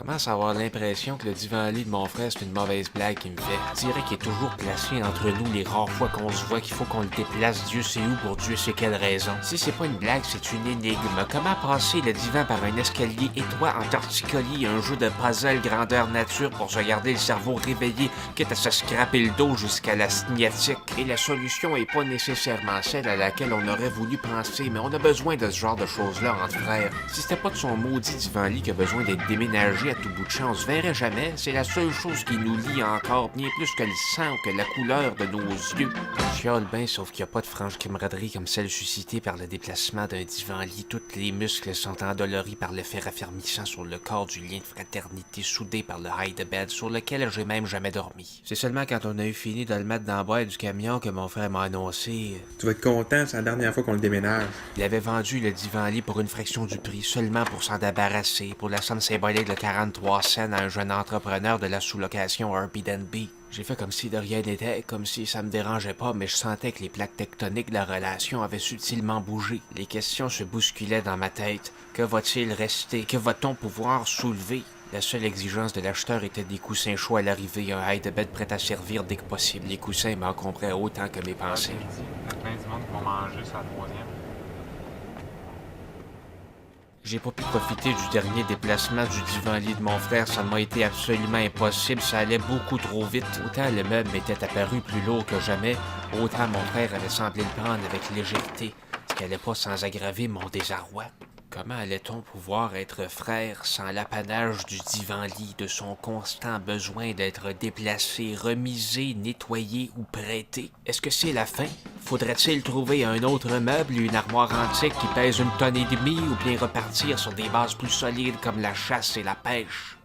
commence à avoir l'impression que le divan-lit de mon frère, c'est une mauvaise blague qu'il me fait. Je dirais qu'il est toujours placé entre nous les rares fois qu'on se voit qu'il faut qu'on le déplace Dieu sait où pour Dieu sait quelle raison. Si c'est pas une blague, c'est une énigme. Comment passer le divan par un escalier étroit en torticolis, un jeu de puzzle grandeur nature pour se garder le cerveau réveillé, quitte à se scraper le dos jusqu'à la sciatique. Et la solution est pas nécessairement celle à laquelle on aurait voulu penser, mais on a besoin de ce genre de choses-là entre frères. Si c'était pas de son maudit divan-lit qui a besoin d'être déménagé à tout bout de champ, on se verrait jamais. C'est la seule chose qui nous lie encore, bien plus que le sang ou que la couleur de nos yeux. Je chiale bien, sauf qu'il n'y a pas de franche camaraderie comme celle suscitée par le déplacement d'un divan-lit. Tous les muscles sont endoloris par l'effet raffermissant sur le corps du lien de fraternité soudé par le hide-bed sur lequel j'ai même jamais dormi. C'est seulement quand on a eu fini de le mettre dans la boîte du camion que mon frère m'a annoncé... Tu vas être content, c'est la dernière fois qu'on le déménage. Il avait vendu le divan-lit pour une fraction du prix, seulement pour s'en débarrasser, pour la somme symbolique de 43 cents à un jeune entrepreneur de la sous-location Airbnb. J'ai fait comme si de rien n'était, comme si ça me dérangeait pas, mais je sentais que les plaques tectoniques de la relation avaient subtilement bougé. Les questions se bousculaient dans ma tête. Que va-t-il rester? Que va-t-on pouvoir soulever? La seule exigence de l'acheteur était des coussins chauds à l'arrivée, un hide-bed prêt à servir dès que possible. Les coussins m'encombraient autant que mes pensées. Il y a plein de monde qui vont manger sur la troisième. J'ai pas pu profiter du dernier déplacement du divan-lit de mon frère, ça m'a été absolument impossible, ça allait beaucoup trop vite. Autant le meuble m'était apparu plus lourd que jamais, autant mon frère avait semblé le prendre avec légèreté, ce qui allait pas sans aggraver mon désarroi. Comment allait-on pouvoir être frères sans l'apanage du divan-lit, de son constant besoin d'être déplacé, remisé, nettoyé ou prêté? Est-ce que c'est la fin? Faudrait-il trouver un autre meuble, une armoire antique qui pèse 1,5 tonnes ou bien repartir sur des bases plus solides comme la chasse et la pêche?